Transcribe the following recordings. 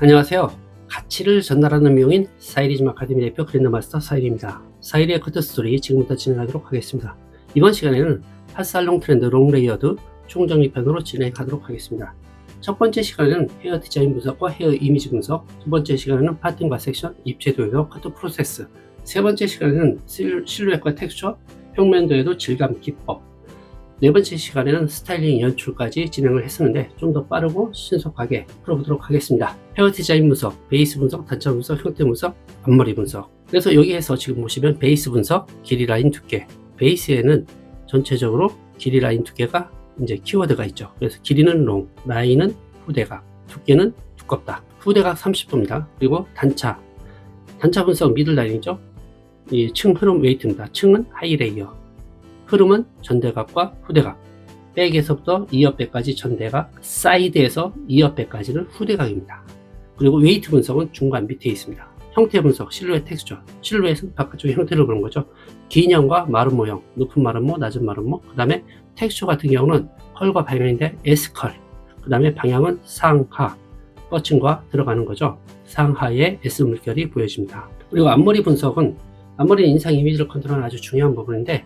안녕하세요. 가치를 전달하는 미용인 사이리즘 아카데미 대표 그랜드마스터 사이리입니다. 사이리의 커트스토리 지금부터 진행하도록 하겠습니다. 이번 시간에는 핫살롱 트렌드 롱레이어드 총정리편으로 진행하도록 하겠습니다. 첫 번째 시간에는 헤어 디자인 분석과 헤어 이미지 분석, 두 번째 시간에는 파팅과 섹션, 입체 도예도 커트 프로세스, 세 번째 시간에는 실루엣과 텍스처, 평면 도예도 질감 기법, 네 번째 시간에는 스타일링 연출까지 진행을 했었는데 좀 더 빠르고 신속하게 풀어보도록 하겠습니다. 헤어 디자인 분석, 베이스 분석, 단차 분석, 형태 분석, 앞머리 분석. 그래서 여기에서 지금 보시면 베이스 분석, 길이 라인 두께. 베이스에는 전체적으로 길이 라인 두께가 이제 키워드가 있죠. 그래서 길이는 롱, 라인은 후대각, 두께는 두껍다. 후대각 30도입니다. 그리고 단차 분석 미들 라인이죠. 이 층 흐름 웨이트입니다. 층은 하이 레이어. 흐름은 전대각과 후대각, 백에서부터 2옆백까지 전대각, 사이드에서 2옆백까지는 후대각입니다. 그리고 웨이트 분석은 중간 밑에 있습니다. 형태 분석, 실루엣 텍스처. 실루엣은 바깥쪽의 형태를 보는 거죠. 긴 형과 마른 모형, 높은 마른 모, 낮은 마른 모. 그 다음에 텍스처 같은 경우는 컬과 방향인데 S컬. 그 다음에 방향은 상하, 뻗침과 들어가는 거죠. 상하에 S 물결이 보여집니다. 그리고 앞머리 분석은 앞머리 인상 이미지를 컨트롤하는 아주 중요한 부분인데,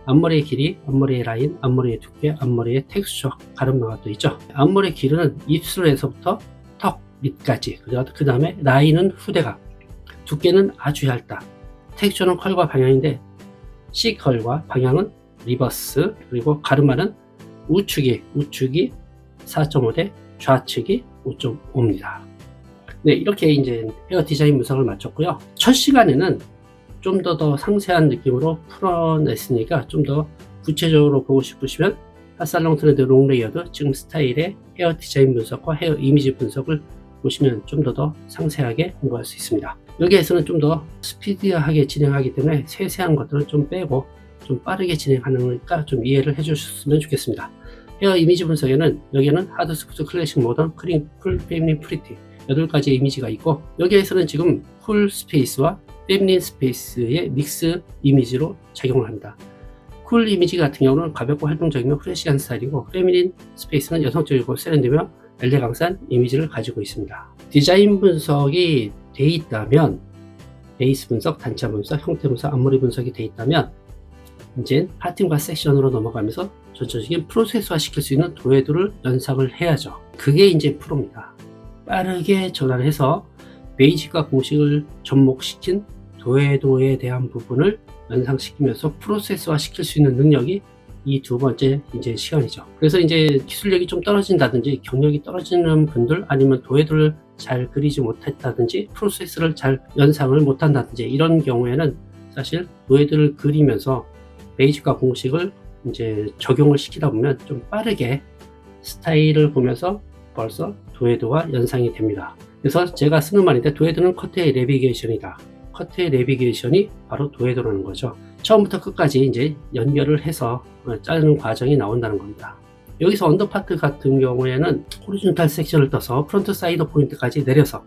앞머리의 길이, 앞머리의 라인, 앞머리의 두께, 앞머리의 텍스처, 가름마가 또 있죠. 앞머리의 길이는 입술에서부터 턱 밑까지, 그 다음에 라인은 후대각, 두께는 아주 얇다. 텍스처는 컬과 방향인데 C컬과 방향은 리버스, 그리고 가르마는 우측이 4.5대 좌측이 5.5입니다. 네, 이렇게 이제 헤어 디자인 분석을 마쳤고요. 첫 시간에는 좀 더 상세한 느낌으로 풀어냈으니까 좀 더 구체적으로 보고 싶으시면 핫살롱 트렌드 롱레이어드 지금 스타일의 헤어 디자인 분석과 헤어 이미지 분석을 보시면 좀 더 상세하게 공부할 수 있습니다. 여기에서는 좀 더 스피디하게 진행하기 때문에 세세한 것들을 좀 빼고 좀 빠르게 진행하는 거니까 좀 이해를 해주셨으면 좋겠습니다. 헤어 이미지 분석에는 여기는 하드, 스쿠트, 클래식, 모던, 크림, 쿨, 페미닌, 프리티 8가지 이미지가 있고, 여기에서는 지금 쿨 스페이스와 페미닌 스페이스의 믹스 이미지로 작용을 합니다. 쿨 이미지 같은 경우는 가볍고 활동적이며 프레시한 스타일이고, 페미닌 스페이스는 여성적이고 세련되며 엘레강스한 이미지를 가지고 있습니다. 디자인 분석이 돼 있다면, 베이스 분석, 단차 분석, 형태 분석, 앞머리 분석이 돼 있다면, 이제 파팅과 섹션으로 넘어가면서 전체적인 프로세스화 시킬 수 있는 도예도를 연상을 해야죠. 그게 이제 프로입니다. 빠르게 전환을 해서 베이직과 공식을 접목시킨 도예도에 대한 부분을 연상시키면서 프로세스화 시킬 수 있는 능력이 이 두 번째 이제 시간이죠. 그래서 이제 기술력이 좀 떨어진다든지 경력이 떨어지는 분들, 아니면 도예도를 잘 그리지 못했다든지 프로세스를 잘 연상을 못한다든지 이런 경우에는 사실 도예도를 그리면서 베이직과 공식을 이제 적용을 시키다 보면 좀 빠르게 스타일을 보면서 벌써 도예도가 연상이 됩니다. 그래서 제가 쓰는 말인데, 도예도는 커트의 내비게이션이다. 커트의 내비게이션이 바로 도예도라는 거죠. 처음부터 끝까지 이제 연결을 해서 자르는 과정이 나온다는 겁니다. 여기서 언더파트 같은 경우에는 호리존탈 섹션을 떠서 프론트 사이드 포인트까지 내려서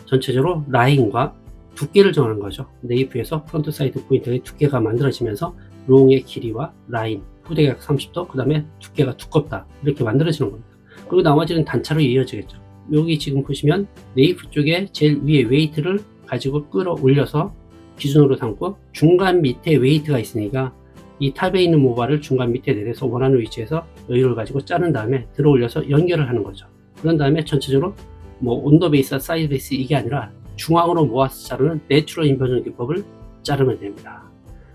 전체적으로 라인과 두께를 정하는 거죠. 네이프에서 프론트 사이드 포인트의 두께가 만들어지면서 롱의 길이와 라인, 후대각 30도, 그 다음에 두께가 두껍다, 이렇게 만들어지는 겁니다. 그리고 나머지는 단차로 이어지겠죠. 여기 지금 보시면 네이프 쪽에 제일 위에 웨이트를 가지고 끌어올려서 기준으로 삼고, 중간 밑에 웨이트가 있으니까 이 탑에 있는 모발을 중간 밑에 내려서 원하는 위치에서 여유를 가지고 자른 다음에 들어올려서 연결을 하는 거죠. 그런 다음에 전체적으로 뭐 온더 베이스, 사이드 베이스 이게 아니라 중앙으로 모아서 자르는 내추럴 인버전 기법을 자르면 됩니다.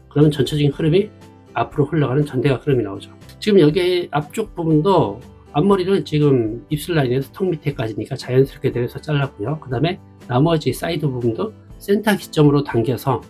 그러면 전체적인 흐름이 앞으로 흘러가는 전대각 흐름이 나오죠. 지금 여기 앞쪽 부분도 앞머리를 지금 입술 라인에서 턱 밑에까지니까 자연스럽게 내려서 잘랐고요. 그 다음에 나머지 사이드 부분도 센터 기점으로 당겨서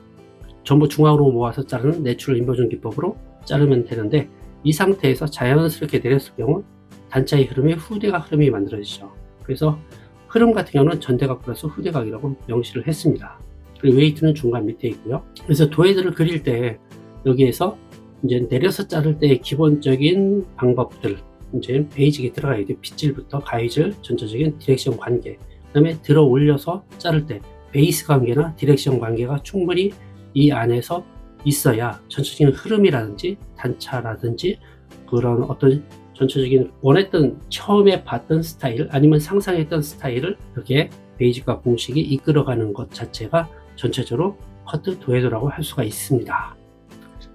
전부 중앙으로 모아서 자르는 내추럴 인버전 기법으로 자르면 되는데, 이 상태에서 자연스럽게 내렸을 경우 단차의 흐름이 후대각 흐름이 만들어지죠. 그래서 흐름 같은 경우는 전대각 플러스 후대각이라고 명시를 했습니다. 그리고 웨이트는 중간 밑에 있고요. 그래서 도예도를 그릴 때 여기에서 이제 내려서 자를 때의 기본적인 방법들, 이제 베이직에 들어가야 돼. 빗질부터 가위질, 전체적인 디렉션 관계, 그 다음에 들어 올려서 자를 때 베이스 관계나 디렉션 관계가 충분히 이 안에서 있어야 전체적인 흐름이라든지 단차라든지 그런 어떤 전체적인 원했던 처음에 봤던 스타일 아니면 상상했던 스타일을 이렇게 베이직과 공식이 이끌어가는 것 자체가 전체적으로 커트 도해도라고 할 수가 있습니다.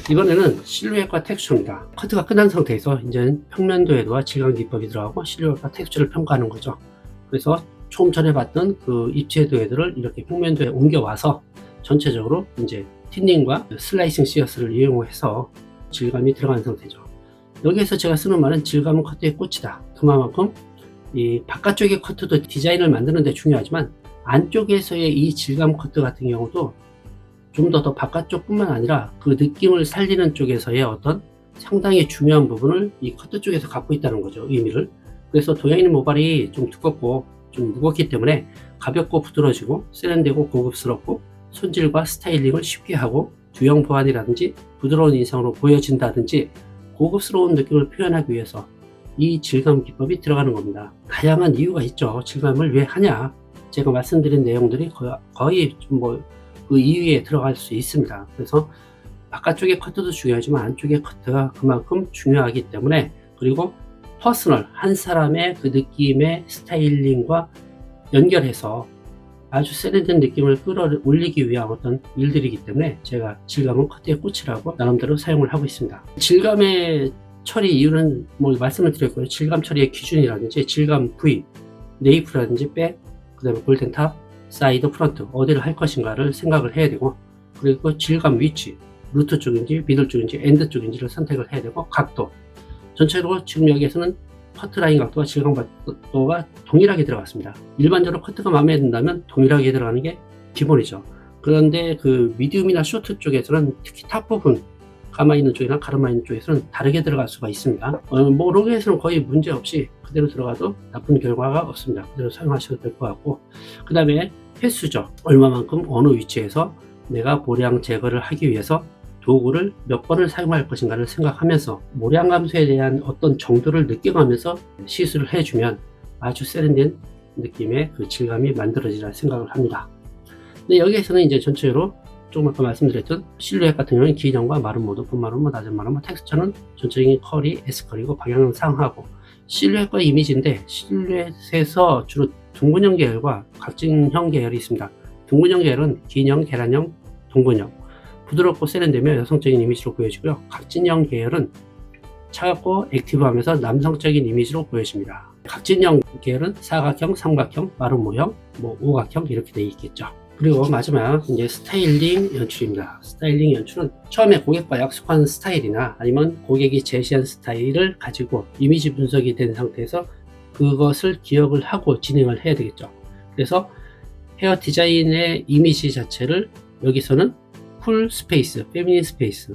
이번에는 실루엣과 텍스처입니다. 커트가 끝난 상태에서 이제 평면 도해도와 질감 기법이 들어가고 실루엣과 텍스처를 평가하는 거죠. 그래서 조금 전에 봤던 그 입체 도해도를 이렇게 평면 도해에 옮겨와서 전체적으로 이제 틴닝과 슬라이싱 시어스를 이용해서 질감이 들어간 상태죠. 여기에서 제가 쓰는 말은 질감은 커트의 꽃이다. 그만큼 이 바깥쪽의 커트도 디자인을 만드는 데 중요하지만 안쪽에서의 이 질감 커트 같은 경우도 좀 더 바깥쪽 뿐만 아니라 그 느낌을 살리는 쪽에서의 어떤 상당히 중요한 부분을 이 커트 쪽에서 갖고 있다는 거죠. 의미를. 그래서 도야인 모발이 좀 두껍고 좀 무겁기 때문에 가볍고 부드러지고 세련되고 고급스럽고 손질과 스타일링을 쉽게 하고 두형 보완이라든지 부드러운 인상으로 보여진다든지 고급스러운 느낌을 표현하기 위해서 이 질감 기법이 들어가는 겁니다. 다양한 이유가 있죠. 질감을 왜 하냐? 제가 말씀드린 내용들이 거의 좀 그 이유에 들어갈 수 있습니다. 그래서 바깥쪽의 커트도 중요하지만 안쪽의 커트가 그만큼 중요하기 때문에, 그리고 퍼스널 한 사람의 그 느낌의 스타일링과 연결해서 아주 세련된 느낌을 끌어올리기 위한 어떤 일들이기 때문에 제가 질감은 커트의 꽃이라고 나름대로 사용을 하고 있습니다. 질감의 처리 이유는 말씀을 드렸고요. 질감 처리의 기준이라든지 질감 부위, 네이프라든지 백, 그 다음에 골든탑, 사이드, 프런트 어디를 할 것인가를 생각을 해야 되고, 그리고 질감 위치, 루트 쪽인지 미들 쪽인지 엔드 쪽인지를 선택을 해야 되고, 각도 전체로 지금 여기에서는 커트라인 각도와 질감 각도가 동일하게 들어갔습니다. 일반적으로 커트가 마음에 든다면 동일하게 들어가는 게 기본이죠. 그런데 그 미디움이나 쇼트 쪽에서는 특히 탑 부분 가마 있는 쪽이나 가르마 있는 쪽에서는 다르게 들어갈 수가 있습니다. 로그에서는 거의 문제 없이 그대로 들어가도 나쁜 결과가 없습니다. 그대로 사용하셔도 될 것 같고, 그 다음에 횟수죠. 얼마만큼 어느 위치에서 내가 모량 제거를 하기 위해서 도구를 몇 번을 사용할 것인가를 생각하면서 모량 감소에 대한 어떤 정도를 느껴가면서 시술을 해주면 아주 세련된 느낌의 그 질감이 만들어지리라 생각을 합니다. 근데 여기에서는 이제 전체적으로 조금 아까 말씀드렸던 실루엣 같은 경우는 기형과 마름 모드, 분마름, 낮은 마름, 텍스처는 전체적인 컬이 S컬이고 방향은 상하고, 실루엣과 이미지인데 실루엣에서 주로 둥근형 계열과 각진형 계열이 있습니다. 둥근형 계열은 긴형, 계란형, 둥근형, 부드럽고 세련되며 여성적인 이미지로 보여지고요. 각진형 계열은 차갑고 액티브하면서 남성적인 이미지로 보여집니다. 각진형 계열은 사각형, 삼각형, 마름 모형, 오각형 이렇게 되어 있겠죠. 그리고 마지막 이제 스타일링 연출입니다. 스타일링 연출은 처음에 고객과 약속한 스타일이나 아니면 고객이 제시한 스타일을 가지고 이미지 분석이 된 상태에서 그것을 기억을 하고 진행을 해야 되겠죠. 그래서 헤어 디자인의 이미지 자체를 여기서는 쿨 스페이스, 페미닌 스페이스,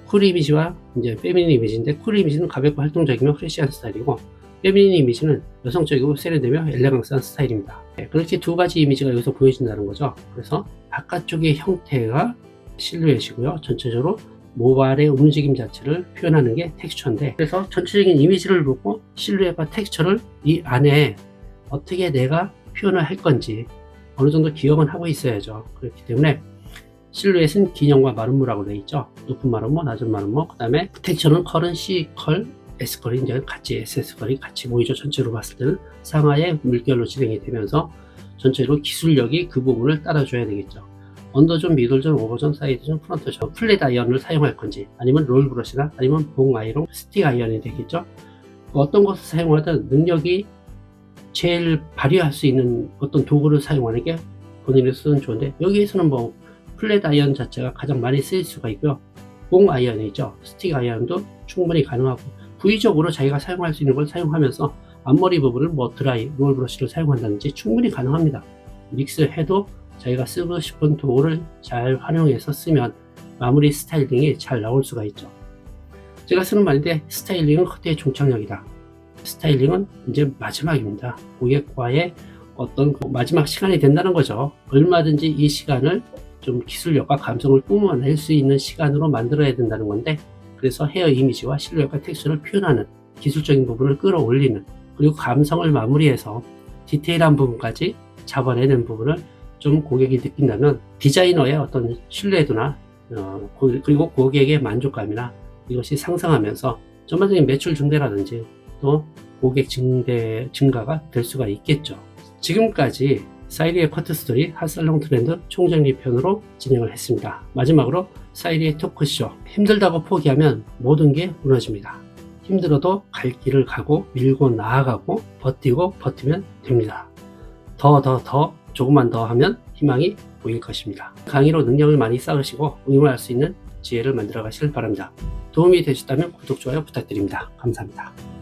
쿨 이미지와 이제 페미닌 이미지인데, 쿨 이미지는 가볍고 활동적이며 프레시한 스타일이고, 페미닌 이미지는 여성적이고 세련되며 엘레강스한 스타일입니다. 그렇게 두 가지 이미지가 여기서 보여진다는 거죠. 그래서 바깥쪽의 형태가 실루엣이고요. 전체적으로 모발의 움직임 자체를 표현하는 게 텍스처인데, 그래서 전체적인 이미지를 보고 실루엣과 텍스처를 이 안에 어떻게 내가 표현을 할 건지 어느 정도 기억은 하고 있어야죠. 그렇기 때문에 실루엣은 긴형과 마름모라고 되어 있죠. 높은 마름모, 낮은 마름모, 그 다음에 텍스처는 컬은 C컬, S컬이 이제 같이 SS컬이 같이 보이죠. 전체로 봤을 때는 상하의 물결로 진행이 되면서 전체로 기술력이 그 부분을 따라줘야 되겠죠. 언더존, 미들존, 오버존, 사이드존, 프런트존, 플랫 아이언을 사용할 건지, 아니면 롤 브러시나 아니면 봉 아이론, 스틱 아이언이 되겠죠. 어떤 것을 사용하든 능력이 제일 발휘할 수 있는 어떤 도구를 사용하는 게 본인이 쓰는 좋은데, 여기에서는 플랫 아이언 자체가 가장 많이 쓰일 수가 있고요. 봉 아이언이죠. 스틱 아이언도 충분히 가능하고, 부위적으로 자기가 사용할 수 있는 걸 사용하면서 앞머리 부분을 드라이, 롤 브러쉬를 사용한다든지 충분히 가능합니다. 믹스해도 자기가 쓰고 싶은 도구를 잘 활용해서 쓰면 마무리 스타일링이 잘 나올 수가 있죠. 제가 쓰는 말인데, 스타일링은 커트의 종착역이다. 스타일링은 이제 마지막입니다. 고객과의 어떤 마지막 시간이 된다는 거죠. 얼마든지 이 시간을 좀 기술력과 감성을 뿜어낼 수 있는 시간으로 만들어야 된다는 건데, 그래서 헤어 이미지와 실루엣과 텍스처를 표현하는 기술적인 부분을 끌어올리는, 그리고 감성을 마무리해서 디테일한 부분까지 잡아내는 부분을 좀 고객이 느낀다면 디자이너의 어떤 신뢰도나 그리고 고객의 만족감이나 이것이 상승하면서 전반적인 매출 증대라든지 또 고객 증가가 될 수가 있겠죠. 지금까지 사이리의 커트스토리 핫살롱 트렌드 총정리편으로 진행을 했습니다. 마지막으로 사이리의 토크쇼. 힘들다고 포기하면 모든 게 무너집니다. 힘들어도 갈 길을 가고 밀고 나아가고 버티고 버티면 됩니다. 더 조금만 더 하면 희망이 보일 것입니다. 강의로 능력을 많이 쌓으시고 응용할 수 있는 지혜를 만들어 가시길 바랍니다. 도움이 되셨다면 구독, 좋아요 부탁드립니다. 감사합니다.